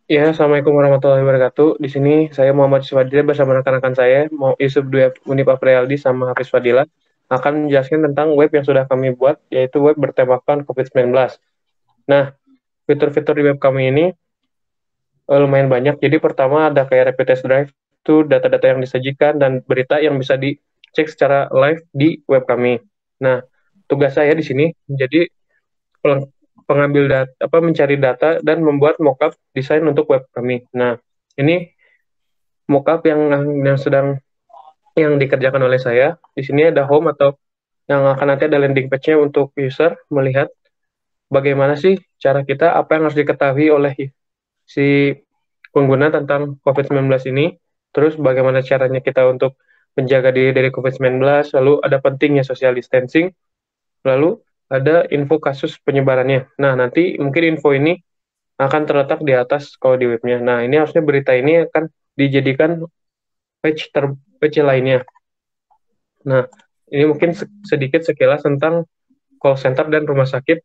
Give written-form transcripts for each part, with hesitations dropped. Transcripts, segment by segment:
Ya, Assalamualaikum warahmatullahi wabarakatuh. Di sini saya Muhammad Swadila bersama rekan-rekan saya, mau Yusuf Dwi Unip Apriyaldi sama Hafiz Fadila, akan menjelaskan tentang web yang sudah kami buat, yaitu web bertemakan COVID-19. Nah, fitur-fitur di web kami ini lumayan banyak. Jadi pertama ada kayak rapid test drive, itu data-data yang disajikan dan berita yang bisa dicek secara live di web kami. Nah, tugas saya di sini menjadi pengambil data, mencari data dan membuat mockup desain untuk web kami. Nah, ini mockup yang sedang yang dikerjakan oleh saya. Di sini ada home atau yang akan nanti ada landing page-nya untuk user melihat bagaimana sih cara kita, apa yang harus diketahui oleh si pengguna tentang COVID-19 ini, terus bagaimana caranya kita untuk menjaga diri dari COVID-19, lalu ada pentingnya social distancing, lalu ada info kasus penyebarannya. Nah, nanti mungkin info ini akan terletak di atas kalau di webnya. Nah, ini harusnya berita ini akan dijadikan page lainnya. Nah, ini mungkin sedikit sekilas tentang call center dan rumah sakit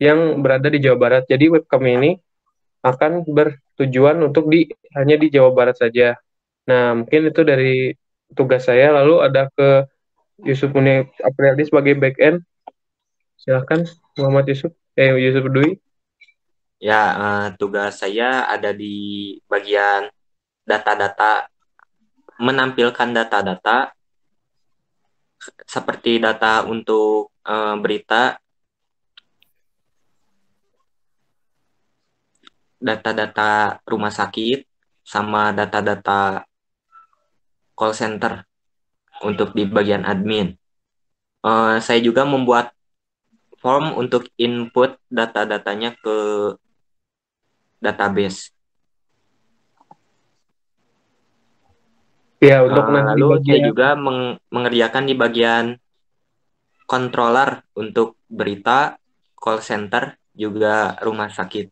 yang berada di Jawa Barat. Jadi web kami ini akan bertujuan untuk hanya di Jawa Barat saja. Nah, mungkin itu dari tugas saya. Lalu ada ke Yusuf Muni Apriyadi sebagai back end. Silahkan Muhammad Yusuf, Yusuf Dwi. Ya, tugas saya ada di bagian data-data, menampilkan data-data seperti data untuk berita, data-data rumah sakit, sama data-data call center untuk di bagian admin. Saya juga membuat form untuk input data-datanya ke database. Ya, untuk nanti di Lalu saya bagian juga mengerjakan di bagian controller untuk berita, call center, juga rumah sakit.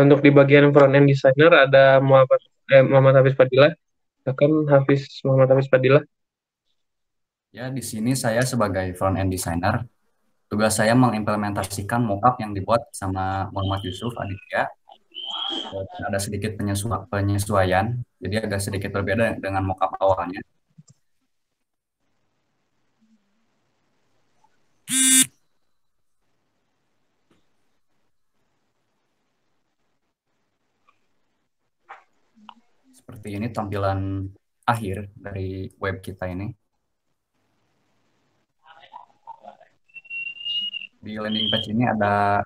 untuk di bagian front end designer ada Muhammad Hafiz Fadilah. Akan Hafiz Muhammad Hafiz Fadilah. Ya, di sini saya sebagai front end designer, tugas saya mengimplementasikan mockup yang dibuat sama Muhammad Yusuf Aditya. Ada sedikit penyesuaian, jadi agak sedikit berbeda dengan mockup awalnya. Seperti ini tampilan akhir dari web kita ini. Di landing page ini ada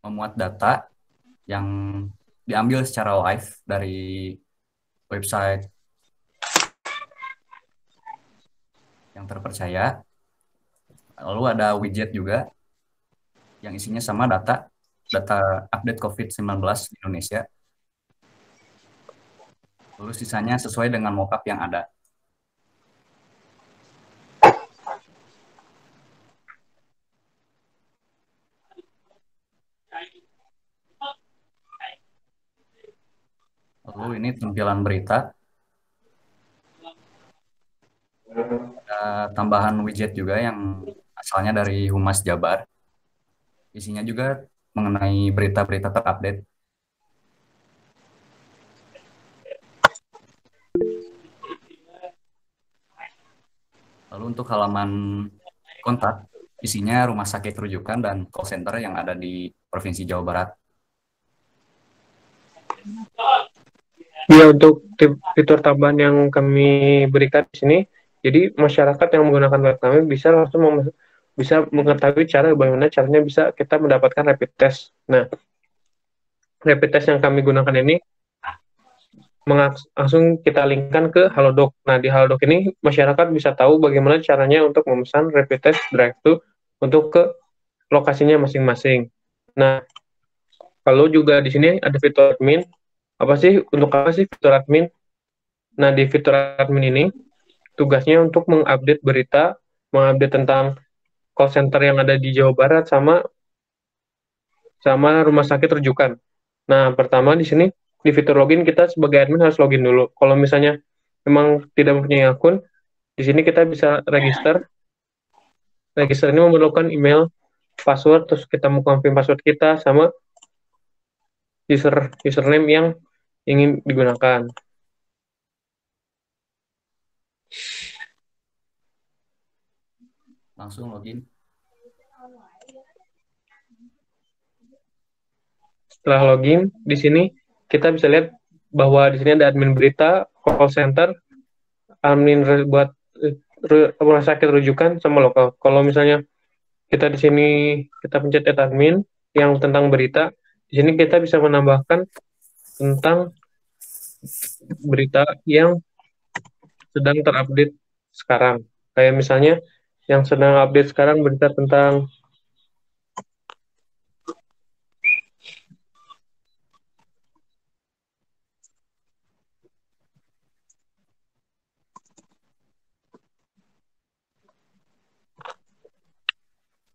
memuat data yang diambil secara live dari website yang terpercaya. Lalu ada widget juga yang isinya sama data update COVID-19 di Indonesia. Lalu sisanya sesuai dengan mockup yang ada. Lalu ini tampilan berita. Ada tambahan widget juga yang asalnya dari Humas Jabar. Isinya juga mengenai berita-berita terupdate. Lalu untuk halaman kontak, isinya rumah sakit rujukan dan call center yang ada di Provinsi Jawa Barat. Ya, untuk fitur tambahan yang kami berikan di sini, jadi masyarakat yang menggunakan web kami bisa langsung bisa mengetahui bagaimana caranya bisa kita mendapatkan rapid test. Nah, rapid test yang kami gunakan ini langsung kita linkkan ke Halodoc. Nah, di Halodoc ini masyarakat bisa tahu bagaimana caranya untuk memesan rapid test drive-thru untuk ke lokasinya masing-masing. Nah, kalau juga di sini ada fitur admin. Untuk apa sih fitur admin? Nah, di fitur admin ini tugasnya untuk mengupdate berita, mengupdate tentang call center yang ada di Jawa Barat sama sama rumah sakit rujukan. Nah, pertama di sini di fitur login kita sebagai admin harus login dulu. Kalau misalnya memang tidak mempunyai akun, di sini kita bisa register. Register ini memerlukan email. password, terus kita mau confirm password kita sama username yang ingin digunakan. Langsung login. Setelah login, di sini kita bisa lihat bahwa di sini ada admin berita, call center, admin buat rumah sakit rujukan sama lokal. Kalau misalnya kita di sini kita pencet add admin yang tentang berita, di sini kita bisa menambahkan tentang berita yang sedang terupdate sekarang. Kayak misalnya yang sedang update sekarang berita tentang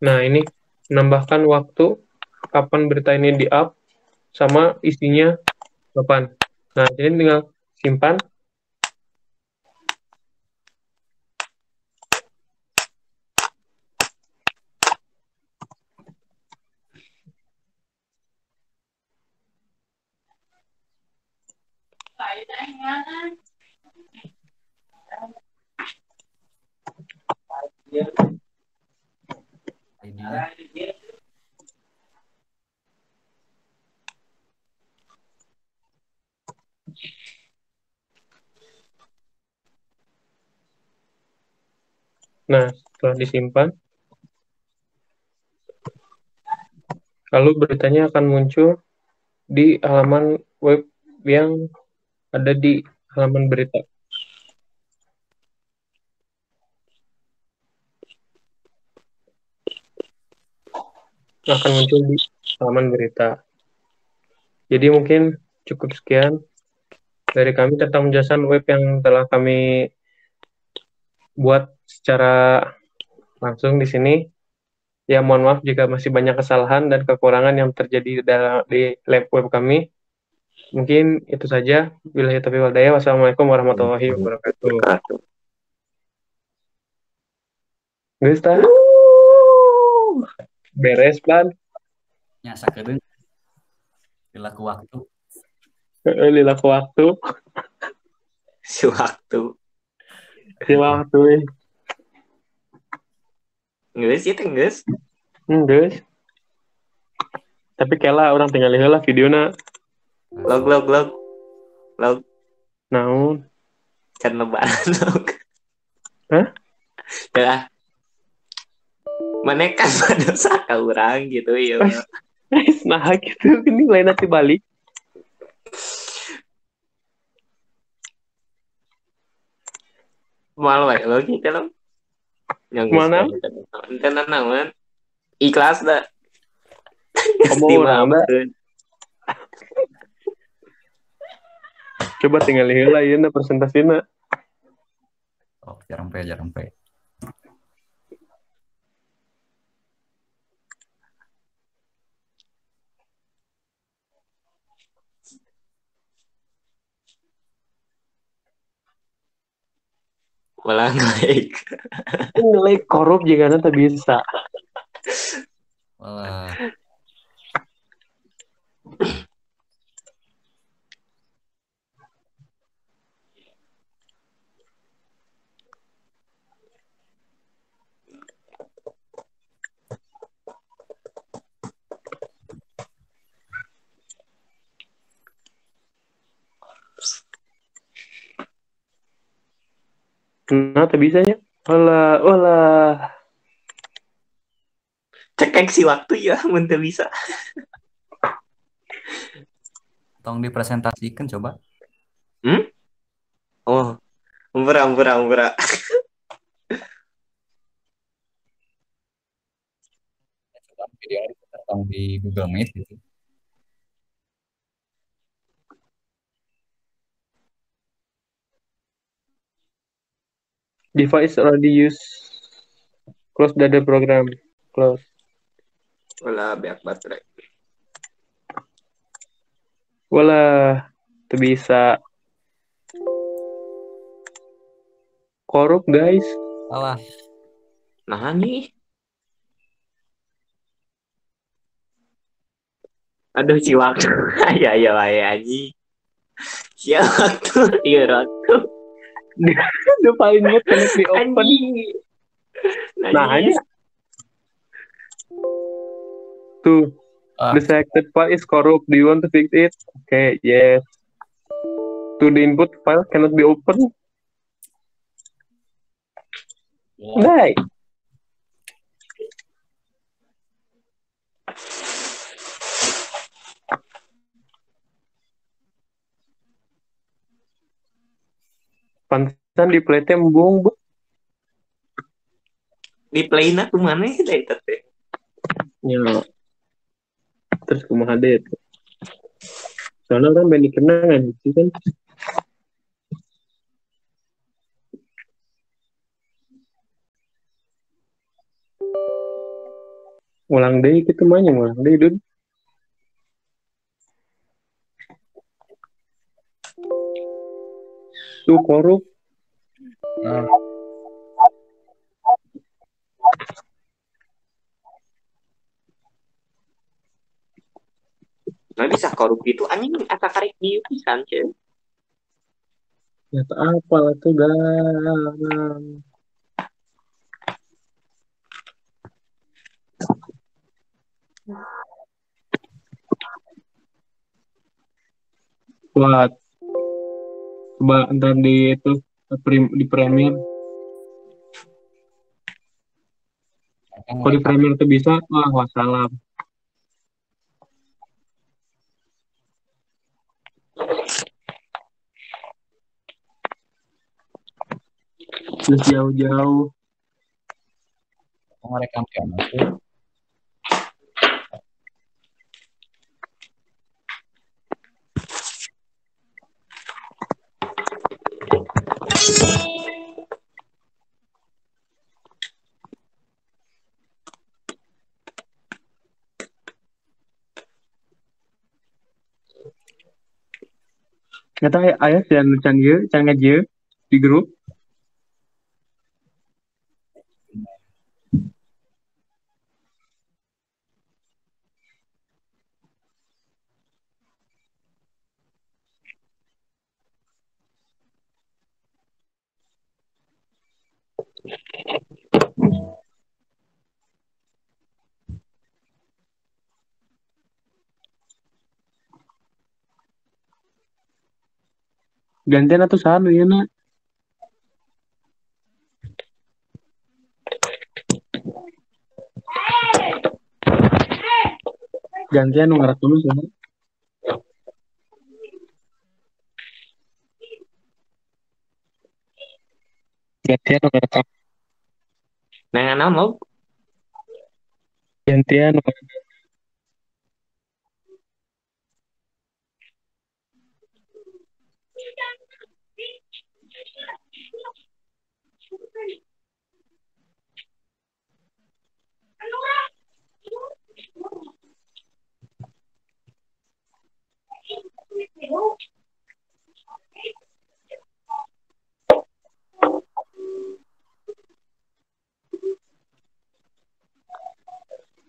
nah ini menambahkan waktu kapan berita ini di-up sama isinya kapan. Nah, ini tinggal simpan. ID-nya. Nah, setelah disimpan, lalu beritanya akan muncul di halaman web yang ada di halaman berita. Akan muncul di halaman berita. Jadi mungkin cukup sekian dari kami tentang penjelasan web yang telah kami buat secara langsung di sini. Ya, mohon maaf jika masih banyak kesalahan dan kekurangan yang terjadi di lab web kami. Mungkin itu saja. Billahi taufiq wal hidayah. Wassalamualaikum warahmatullahi wabarakatuh. Geus tah? Beres, Ban. Nya sakedeung dilaku waktu. Lila ku waktu. Sewaktu. Si waktu. Geus itu geus. Geus. Tapi kela orang tinggal heula videona. Log. Naon? Can lebaran log. Hah? Ya. Mana kan dosa ka urang gitu ya. Nah gitu. Ini lain nanti balik. Malu wae lagi kan. Yang Mana? kan naon. Ikhlas dah. Kamu orang dah. Coba tinggal heula ieu na presentasina. Oh, jarang pe. Malah like. Nilai korup jika nanti bisa. Walah. Nah, tak bisanya. Olah. Cekek si waktu ya, mun teu bisa. Tong dipresentasikan coba. Oh, umpura. Coba video tong di Google Meet gitu. Device already use. Close data program. Close. Wala beak baterai. Walah, tak bisa. Korup guys. Alah. Nah nih. Aduh si waktu. Ya ya wae aji. Si waktu, iya waktu. The paling mode cannot be open. Anjing. Nah, Najis. ini tuh. The selected file is corrupt. Do you want to fix it? Okay, yes. To the input file cannot be opened. Die. Pantesan di plate embung, Bu. Di playna tuh mana ya teh? Ya. Terus kumaha deh itu. Soalnya kan band kenangan gitu kan. Ulang deh gitu mah ulang deh dun. Tuh korup. Nah bisa korup itu anjing asa karek dieu pisan ce. Ya tak apa lah tuh gang. Buat coba ntar di itu di Premiere. Kalau di Premiere tuh bisa, wah wassalam. Terus jauh-jauh. Merekam piano tuh. Nyata ayah can ngajieu di grup. Gantian atau sanu ya nak. Gantian nu ngerak dulu sih. Gantian nu ngerekam. Nah naon lo? Gantian nu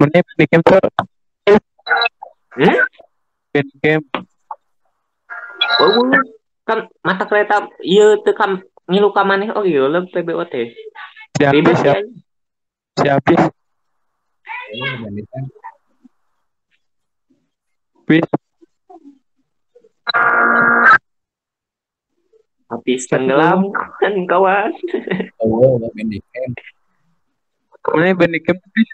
mana bikin tuh bikin Oh, kan mata kereta iya teu kam ngilu ka maneh oh iya leuh PBOT. Ribet ya. siapis bis Habis tenggelam kan kawan. Oh, Bandicam. mana bikin bis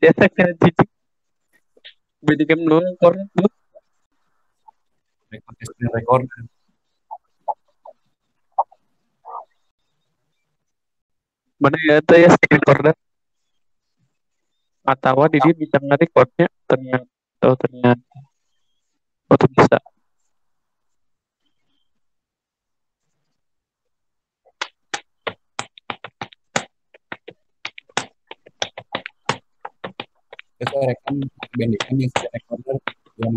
biasa kan cici bikin nol koran tuh Rekor. mana ya tuh ya screen recorder atau di dia bisa nge-recordnya ternyata oh tuh bisa. Terus saya rekam Bandicam yang recorder yang